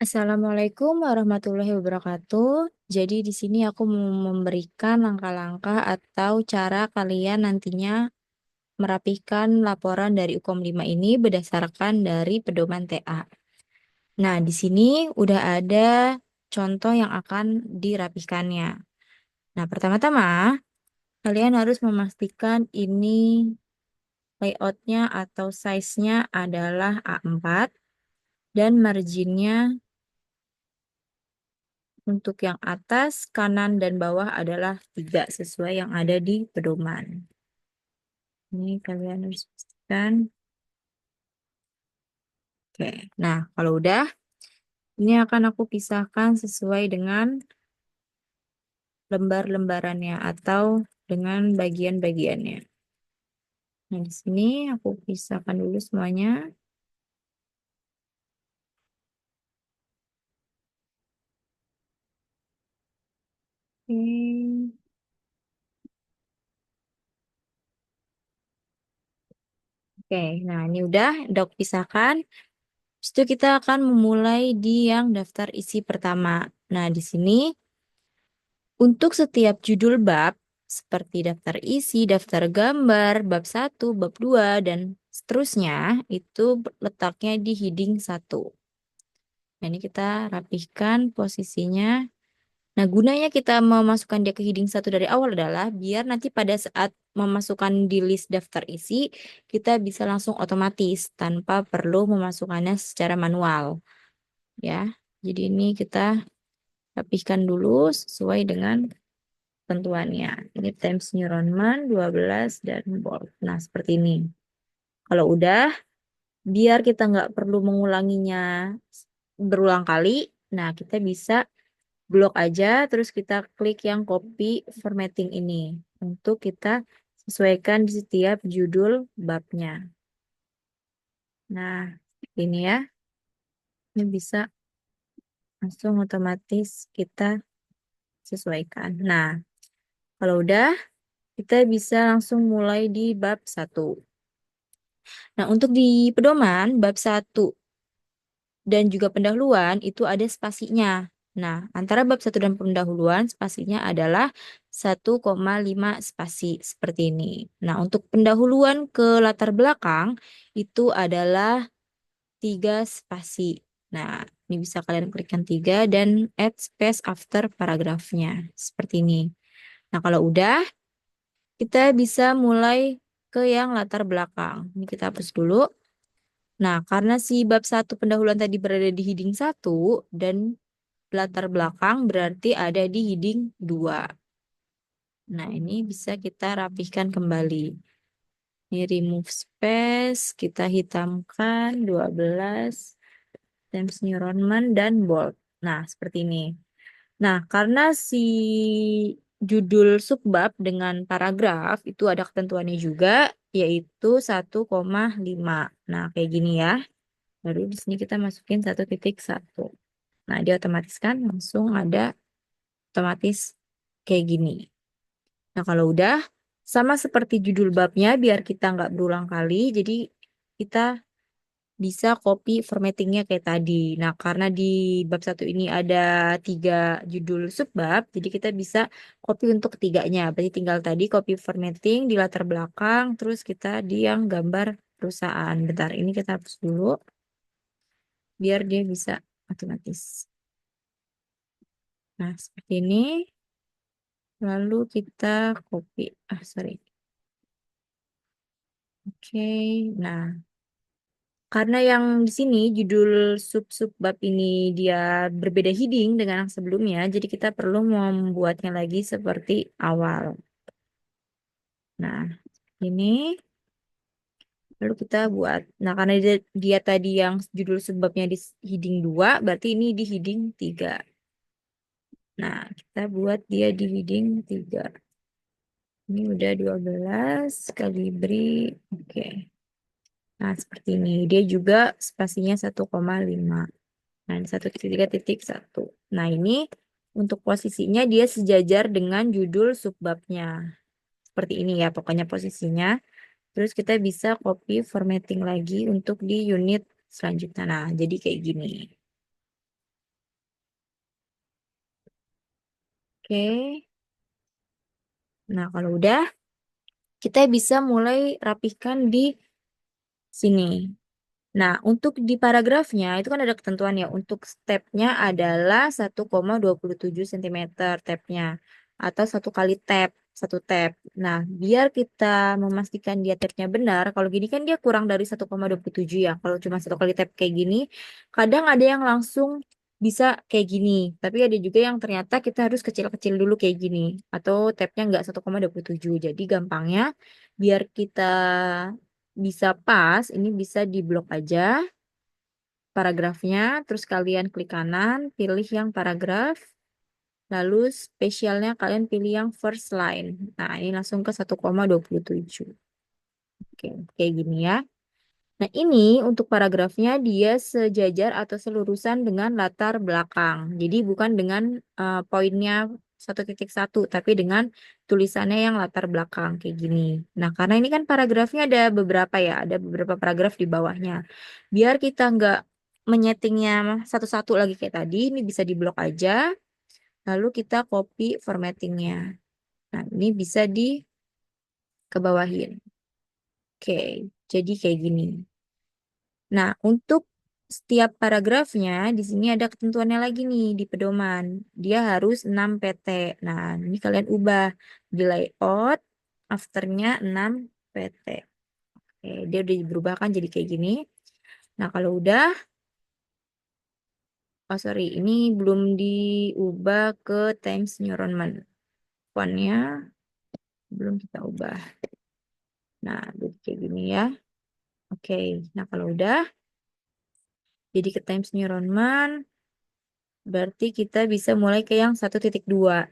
Assalamualaikum warahmatullahi wabarakatuh. Jadi di sini aku mau memberikan langkah-langkah atau cara kalian nantinya merapihkan laporan dari UKOM 5 ini berdasarkan dari pedoman TA. Nah, di sini udah ada contoh yang akan dirapihkannya. Nah, pertama-tama kalian harus memastikan ini layoutnya atau size-nya adalah A4 dan marginnya untuk yang atas, kanan, dan bawah adalah 3 sesuai yang ada di pedoman. Ini kalian harus pastikan. Oke, nah kalau udah, ini akan aku pisahkan sesuai dengan lembar-lembarannya atau dengan bagian-bagiannya. Nah, di sini aku pisahkan dulu semuanya. Oke. Oke, nah ini udah aku pisahkan. Habis itu kita akan memulai di yang daftar isi pertama. Nah, di sini untuk setiap judul bab, seperti daftar isi, daftar gambar, bab 1, bab 2, dan seterusnya, itu letaknya di heading 1. Nah, ini kita rapihkan posisinya. Nah, gunanya kita memasukkan dia ke heading 1 dari awal adalah biar nanti pada saat memasukkan di list daftar isi, kita bisa langsung otomatis tanpa perlu memasukkannya secara manual. Ya, jadi ini kita rapihkan dulu sesuai dengan tentuannya. Ini Times New Roman 12 dan bold. Nah, seperti ini. Kalau udah, biar kita nggak perlu mengulanginya berulang kali, nah kita bisa blok aja, terus kita klik yang copy formatting ini untuk kita sesuaikan di setiap judul babnya. Nah, ini ya, ini bisa langsung otomatis kita sesuaikan. Nah, kalau udah, kita bisa langsung mulai di bab 1. Nah, untuk di pedoman bab 1 dan juga pendahuluan itu ada spasinya. Nah, antara bab 1 dan pendahuluan spasinya adalah 1,5 spasi seperti ini. Nah, untuk pendahuluan ke latar belakang itu adalah 3 spasi. Nah, ini bisa kalian klikkan 3 dan add space after paragrafnya seperti ini. Nah, kalau udah kita bisa mulai ke yang latar belakang. Ini kita hapus dulu. Nah, karena si bab 1 pendahuluan tadi berada di heading 1 dan latar belakang berarti ada di heading 2. Nah, ini bisa kita rapihkan kembali. Ini remove space, kita hitamkan 12, Times New Roman, dan bold. Nah, seperti ini. Nah, karena si judul subbab dengan paragraf itu ada ketentuannya juga, yaitu 1,5. Nah, kayak gini ya. Baru di sini kita masukin 1,1. Nah, dia otomatis kan langsung ada otomatis kayak gini. Nah, kalau udah sama seperti judul babnya, biar kita nggak berulang kali, jadi kita bisa copy formattingnya kayak tadi. Nah, karena di bab 1 ini ada 3 judul subbab, jadi kita bisa copy untuk ketiganya. Berarti tinggal tadi copy formatting di latar belakang, terus kita di yang gambar perusahaan. Bentar, ini kita hapus dulu, biar dia bisa otomatis. Nah, seperti ini. Lalu kita copy. Sorry. Oke, nah karena yang di sini judul sub-sub bab ini dia berbeda heading dengan yang sebelumnya, jadi kita perlu membuatnya lagi seperti awal. Nah, ini lalu kita buat. Nah, karena dia tadi yang judul subbabnya di heading 2, berarti ini di heading 3. Nah, kita buat dia di heading 3. Ini udah 12 kali beri. Oke. Nah, seperti ini. Dia juga spasinya 1,5. Nah, 1,3.1. Nah, ini untuk posisinya dia sejajar dengan judul subbabnya. Seperti ini ya, pokoknya posisinya. Terus kita bisa copy formatting lagi untuk di unit selanjutnya. Nah, jadi kayak gini. Oke. Nah, kalau udah, kita bisa mulai rapihkan di sini. Nah, untuk di paragrafnya itu kan ada ketentuan ya. Untuk stepnya adalah 1,27 cm tabnya. Atau satu kali tab, satu tab. Nah, biar kita memastikan dia tabnya benar, kalau gini kan dia kurang dari 1,27 ya. Kalau cuma satu kali tab kayak gini, kadang ada yang langsung bisa kayak gini. Tapi ada juga yang ternyata kita harus kecil-kecil dulu kayak gini. Atau tabnya nggak 1,27. Jadi gampangnya, biar kita bisa pas, ini bisa diblok aja paragrafnya, terus kalian klik kanan, pilih yang paragraf, lalu spesialnya kalian pilih yang first line. Nah, ini langsung ke 1,27. Oke, kayak gini ya. Nah, ini untuk paragrafnya dia sejajar atau selurusan dengan latar belakang. Jadi bukan dengan poinnya 1.1, tapi dengan tulisannya yang latar belakang kayak gini. Nah, karena ini kan paragrafnya ada beberapa ya, ada beberapa paragraf di bawahnya. Biar kita nggak menyetingnya satu-satu lagi kayak tadi, ini bisa diblok aja. Lalu kita copy formattingnya. Nah, ini bisa dikebawahin. Oke, jadi kayak gini. Nah, untuk setiap paragrafnya di sini ada ketentuannya lagi nih di pedoman. Dia harus 6 PT. Nah, ini kalian ubah di layout afternya 6 PT. Oke, dia udah berubah kan jadi kayak gini. Nah, kalau udah, oh sorry, ini belum diubah ke Times New Roman. Fontnya belum kita ubah. Nah, jadi kayak gini ya. Oke, nah kalau udah, jadi ke Times New Roman. Berarti kita bisa mulai ke yang 1.2.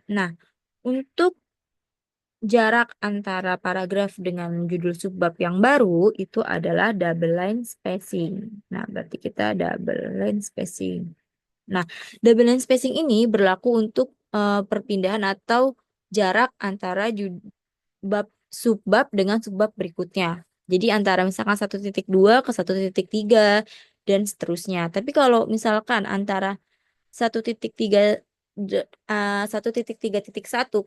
Nah, untuk jarak antara paragraf dengan judul subbab yang baru itu adalah double line spacing. Nah, berarti kita double line spacing. Nah, double line spacing ini berlaku untuk perpindahan atau jarak antara bab subbab dengan subbab berikutnya. Jadi antara misalkan 1.2 ke 1.3 dan seterusnya. Tapi kalau misalkan antara 1.3.1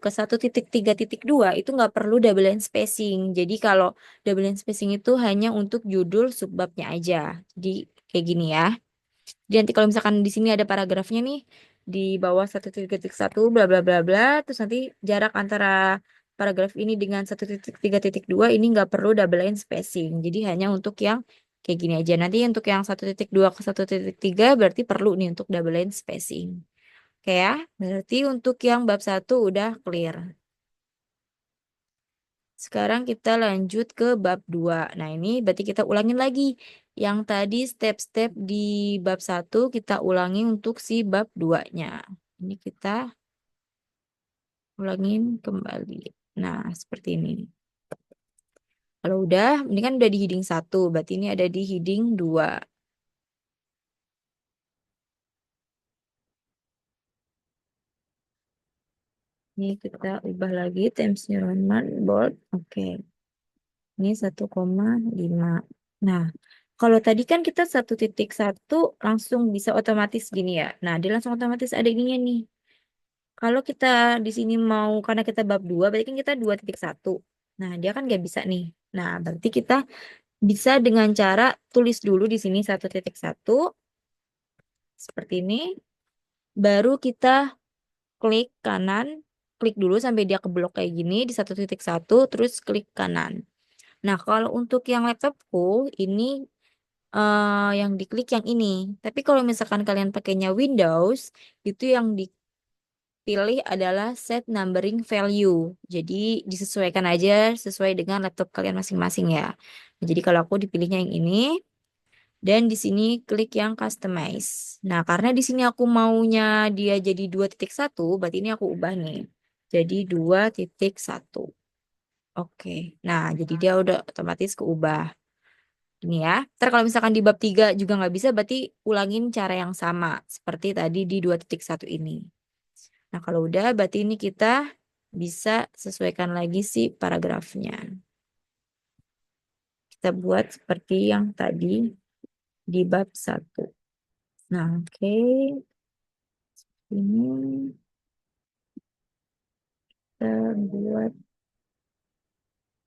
ke 1.3.2 itu nggak perlu double line spacing. Jadi kalau double line spacing itu hanya untuk judul subbabnya aja. Jadi kayak gini ya. Jadi nanti kalau misalkan di sini ada paragrafnya nih di bawah 1.1 bla bla bla bla, terus nanti jarak antara paragraf ini dengan 1.3.2 ini nggak perlu double line spacing. Jadi hanya untuk yang kayak gini aja. Nanti untuk yang 1.2 ke 1.3 berarti perlu nih untuk double line spacing. Oke ya, berarti untuk yang bab 1 udah clear. Sekarang kita lanjut ke bab 2. Nah, ini berarti kita ulangin lagi. Yang tadi step-step di bab 1 kita ulangi untuk si bab 2-nya. Ini kita ulangin kembali. Nah, seperti ini. Kalau udah, ini kan udah di heading 1, berarti ini ada di heading 2. Ini kita ubah lagi Times New Roman bold. Oke. Ini 1,5. Nah, kalau tadi kan kita 1.1 langsung bisa otomatis gini ya. Nah, dia langsung otomatis ada ininya nih. Kalau kita di sini mau, karena kita bab 2 berarti kan kita 2.1. Nah, dia kan nggak bisa nih. Nah, berarti kita bisa dengan cara tulis dulu di sini 1.1 seperti ini. Baru kita klik kanan, klik dulu sampai dia keblok kayak gini di 1.1, terus klik kanan. Nah, kalau untuk yang laptopku ini yang diklik yang ini. Tapi kalau misalkan kalian pakainya Windows, itu yang dipilih adalah set numbering value. Jadi disesuaikan aja sesuai dengan laptop kalian masing-masing ya. Jadi kalau aku dipilihnya yang ini dan di sini klik yang customize. Nah, karena di sini aku maunya dia jadi 2.1, berarti ini aku ubah nih. Jadi 2.1. Oke. Nah, jadi dia udah otomatis keubah. Ini ya. Ntar kalau misalkan di bab 3 juga nggak bisa, berarti ulangin cara yang sama. Seperti tadi di 2.1 ini. Nah, kalau udah, berarti ini kita bisa sesuaikan lagi si paragrafnya. Kita buat seperti yang tadi di bab 1. Nah, oke. Ini. kita buat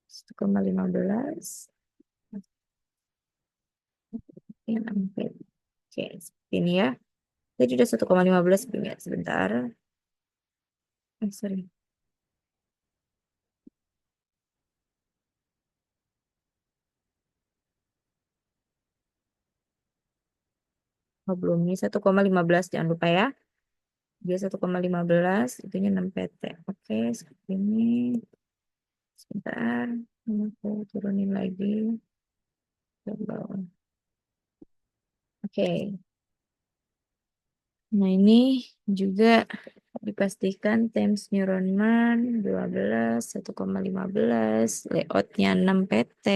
1,15. Oke, seperti ini ya. Jadi udah 1,15 sebentar. Sorry. Oh, belum. Ini 1,15, jangan lupa ya. Dia 1,15, itunya 6 PT. Oke, seperti ini. Sebentar. Ini aku turunin lagi ke bawah. Oke. Nah, ini juga dipastikan Times Neuronman 12, 1,15, layoutnya 6 PT.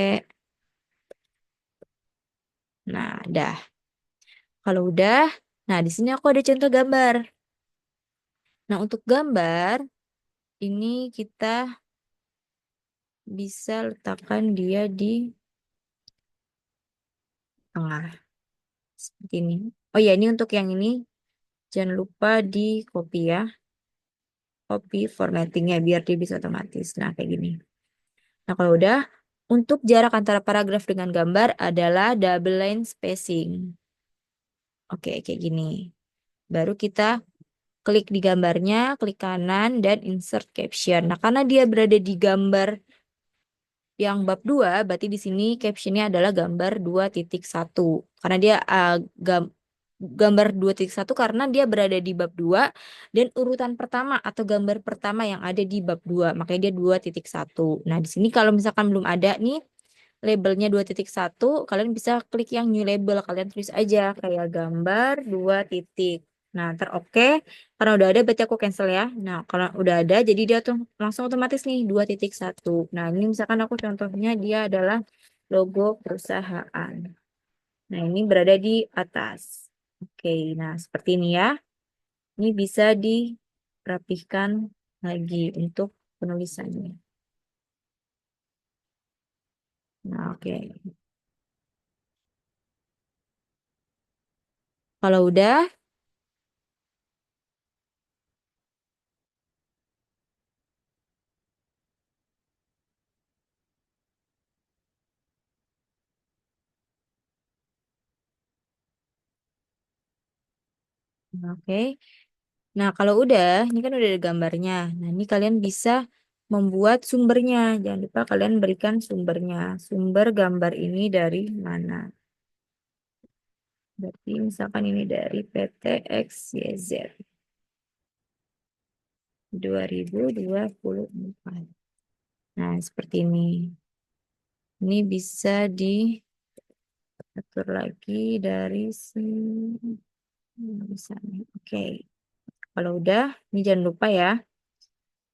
Nah, dah. Kalau udah, nah di sini aku ada contoh gambar. Nah, untuk gambar, ini kita bisa letakkan dia di tengah. Seperti ini. Oh ya, ini untuk yang ini, jangan lupa di copy ya. Copy formattingnya biar dia bisa otomatis. Nah, kayak gini. Nah, kalau udah, untuk jarak antara paragraf dengan gambar adalah double line spacing. Oke, kayak gini. Baru kita klik di gambarnya, klik kanan, dan insert caption. Nah, karena dia berada di gambar yang bab 2, berarti di sini captionnya adalah gambar 2.1. Karena dia gambar 2.1 karena dia berada di bab 2 dan urutan pertama atau gambar pertama yang ada di bab 2. Makanya dia 2.1. Nah, di sini kalau misalkan belum ada nih labelnya 2.1, kalian bisa klik yang new label. Kalian tulis aja kayak gambar 2 titik. Nah, ntar oke. Karena udah ada berarti aku cancel ya. Nah, kalau udah ada jadi dia tuh langsung otomatis nih 2.1. Nah, ini misalkan aku contohnya dia adalah logo perusahaan. Nah, ini berada di atas. Oke, nah seperti ini ya. Ini bisa dirapihkan lagi untuk penulisannya. Nah, oke. Kalau udah, oke. Nah, kalau udah, ini kan udah ada gambarnya. Nah, ini kalian bisa membuat sumbernya. Jangan lupa kalian berikan sumbernya. Sumber gambar ini dari mana? Berarti misalkan ini dari PT XYZ 2024. Nah, seperti ini. Ini bisa diatur lagi dari sini. Misalnya. Oke. Kalau udah, ini jangan lupa ya.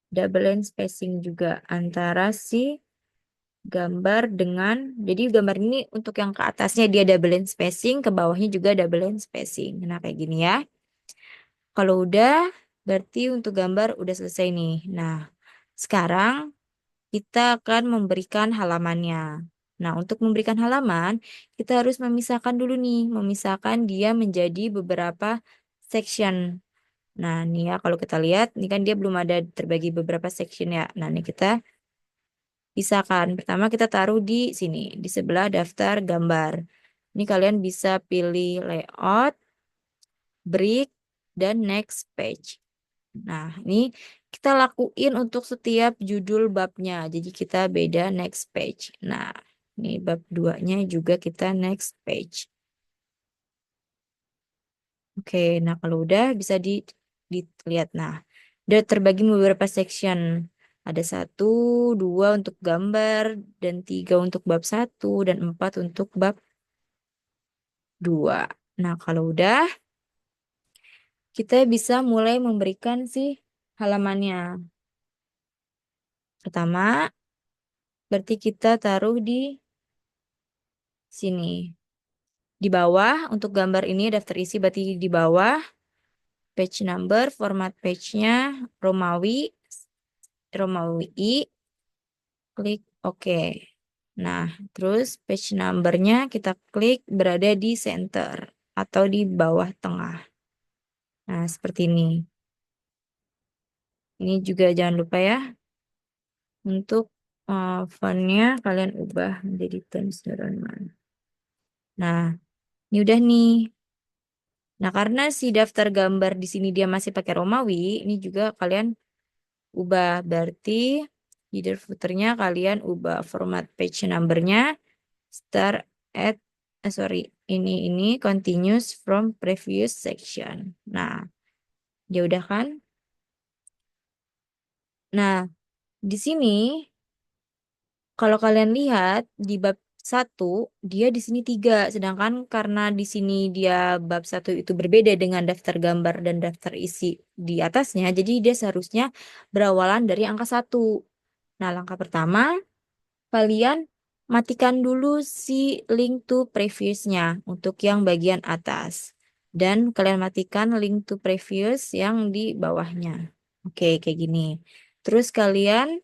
Double line spacing juga antara si gambar dengan, jadi gambar ini untuk yang ke atasnya dia double line spacing, ke bawahnya juga double line spacing. Nah, kayak gini ya. Kalau udah, berarti untuk gambar udah selesai nih. Nah, sekarang kita akan memberikan halamannya. Nah, untuk memberikan halaman, kita harus memisahkan dulu nih, memisahkan dia menjadi beberapa section. Nah, nih ya kalau kita lihat, ini kan dia belum ada terbagi beberapa section ya. Nah, ini kita pisahkan. Pertama kita taruh di sini, di sebelah daftar gambar. Ini kalian bisa pilih layout, break, dan next page. Nah, ini kita lakuin untuk setiap judul babnya. Jadi kita beda next page. Nah, ini bab 2-nya juga kita next page. Oke, nah kalau udah bisa dilihat. Nah, udah terbagi beberapa section. Ada 1, 2 untuk gambar, dan 3 untuk bab 1, dan 4 untuk bab 2. Nah, kalau udah, kita bisa mulai memberikan halamannya. Pertama, berarti kita taruh di sini. Di bawah, untuk gambar ini daftar isi berarti di bawah. Page number, format page-nya, Romawi, Romawi I, klik OK. Nah, terus page number-nya kita klik berada di center atau di bawah tengah. Nah, seperti ini. Ini juga jangan lupa ya, Untuk fontnya kalian ubah menjadi Times New Roman. Nah, ini udah nih. Nah, karena si daftar gambar di sini dia masih pakai Romawi, ini juga kalian ubah. Berarti header footernya kalian ubah format page numbernya start at sorry, ini continues from previous section. Nah, dia udah kan? Nah, di sini kalau kalian lihat di bab 1 dia di sini 3, sedangkan karena di sini dia bab 1 itu berbeda dengan daftar gambar dan daftar isi di atasnya, jadi dia seharusnya berawalan dari angka 1. Nah, langkah pertama kalian matikan dulu si link to previous-nya untuk yang bagian atas. Dan kalian matikan link to previous yang di bawahnya. Oke, kayak gini. Terus kalian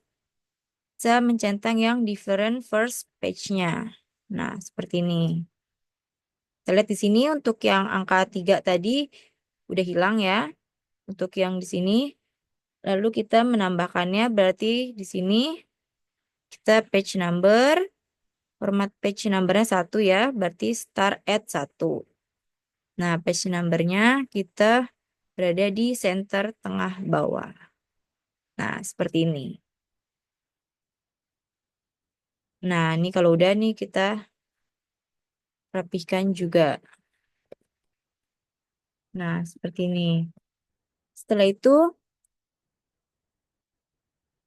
bisa mencentang yang different first page-nya. Nah, seperti ini. Kita lihat di sini untuk yang angka 3 tadi udah hilang ya. Untuk yang di sini. Lalu kita menambahkannya berarti di sini kita page number. Format page numbernya 1 ya, berarti start at 1. Nah, page numbernya kita berada di center tengah bawah. Nah, seperti ini. Nah, ini kalau udah nih kita rapihkan juga. Nah, seperti ini. Setelah itu,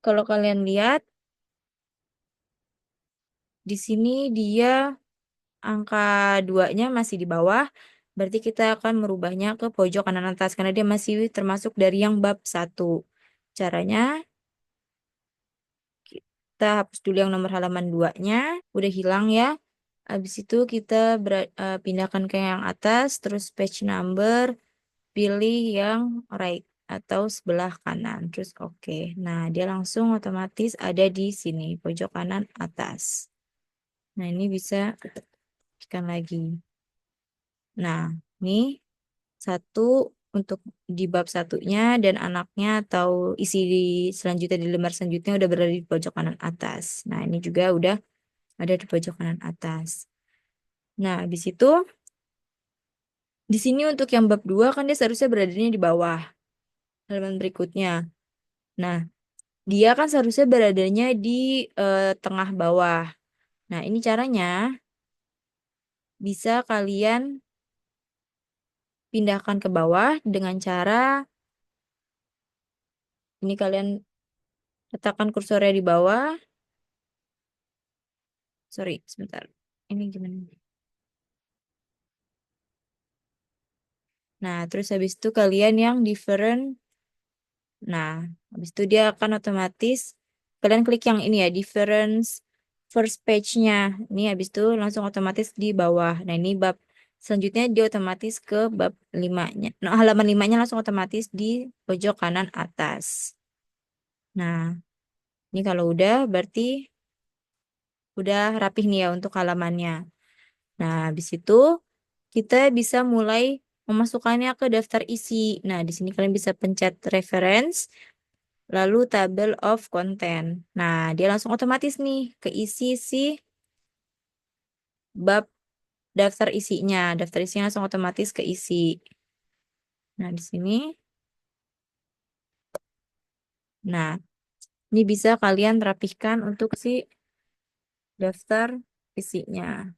kalau kalian lihat, di sini dia angka 2-nya masih di bawah. Berarti kita akan merubahnya ke pojok kanan atas, karena dia masih termasuk dari yang bab 1. Caranya, kita hapus dulu yang nomor halaman 2-nya. Udah hilang ya. Habis itu kita pindahkan ke yang atas, terus page number, pilih yang right atau sebelah kanan, terus oke. Nah, dia langsung otomatis ada di sini, pojok kanan atas. Nah, ini bisa tekan lagi. Nah, ini satu untuk di bab 1-nya dan anaknya atau isi di selanjutnya di lembar selanjutnya udah berada di pojok kanan atas. Nah, ini juga udah ada di pojok kanan atas. Nah, habis itu di sini untuk yang bab 2 kan dia seharusnya beradanya di bawah halaman berikutnya. Nah, dia kan seharusnya beradanya di tengah bawah. Nah, ini caranya bisa kalian pindahkan ke bawah dengan cara ini kalian letakkan kursornya di bawah. Sorry, sebentar. Ini gimana? Nah, terus habis itu kalian yang different. Nah, habis itu dia akan otomatis kalian klik yang ini ya, difference first page-nya. Ini habis itu langsung otomatis di bawah. Nah, ini bab selanjutnya dia otomatis ke bab 5-nya. Nah, halaman 5-nya langsung otomatis di pojok kanan atas. Nah, ini kalau udah berarti udah rapih nih ya untuk halamannya. Nah, habis itu kita bisa mulai memasukkannya ke daftar isi. Nah, di sini kalian bisa pencet reference, lalu table of content. Nah, dia langsung otomatis nih keisi si bab daftar isinya. Daftar isinya langsung otomatis keisi. Nah, di sini. Nah, ini bisa kalian rapihkan untuk si daftar isinya.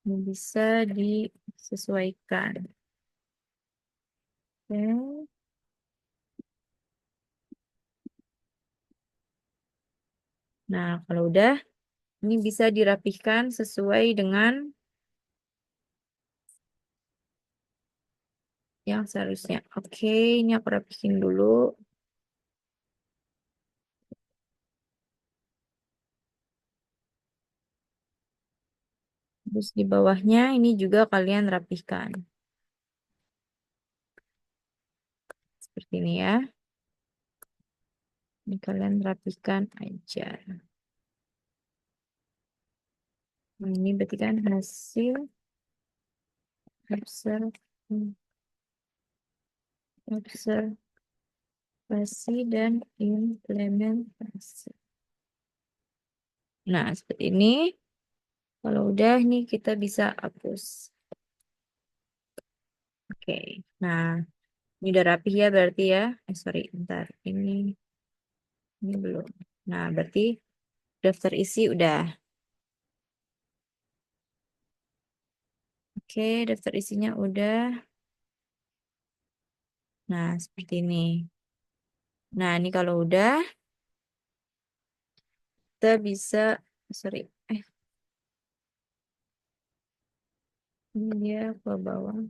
Ini bisa disesuaikan. Oke. Nah, kalau udah, ini bisa dirapihkan sesuai dengan yang seharusnya. Oke, ini aku rapihin dulu. Terus di bawahnya ini juga kalian rapihkan. Seperti ini ya. Ini kalian rapihkan aja. Nah, ini berarti kan hasil observe, observe Antisipasi dan implementasi. Nah, seperti ini. Kalau udah nih kita bisa hapus. Oke. Nah, ini udah rapih ya berarti ya. Sorry, bentar. Ini belum. Nah, berarti daftar isi udah. Oke, daftar isinya udah. Nah, seperti ini. Nah, ini kalau udah, kita bisa, sorry, ini dia ke bawah.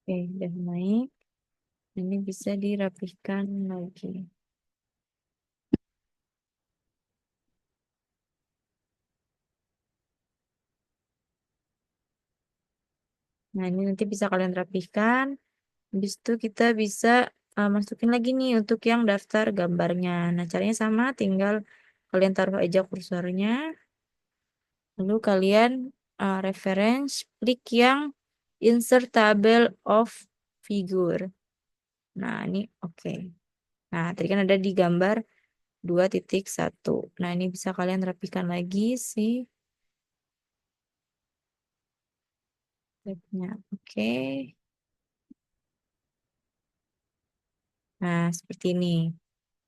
Oke, udah naik. Ini bisa dirapihkan lagi. Nah, ini nanti bisa kalian rapihkan. Habis itu kita bisa masukin lagi nih untuk yang daftar gambarnya. Nah, caranya sama, tinggal kalian taruh aja kursornya. Lalu kalian reference, klik yang insert table of figure. Nah, ini oke. Nah, tadi kan ada di gambar 2.1. Nah, ini bisa kalian rapikan lagi sih tabnya. Oke. Nah, seperti ini.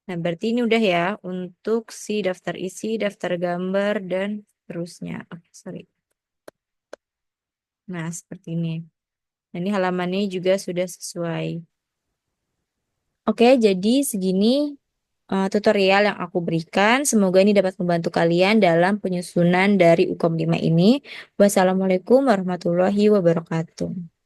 Nah, berarti ini udah ya untuk si daftar isi, daftar gambar, dan terusnya. Oke, sorry. Nah, seperti ini. Nah, ini halamannya juga sudah sesuai. Oke, jadi segini tutorial yang aku berikan. Semoga ini dapat membantu kalian dalam penyusunan dari UKOM 5 ini. Wassalamualaikum warahmatullahi wabarakatuh.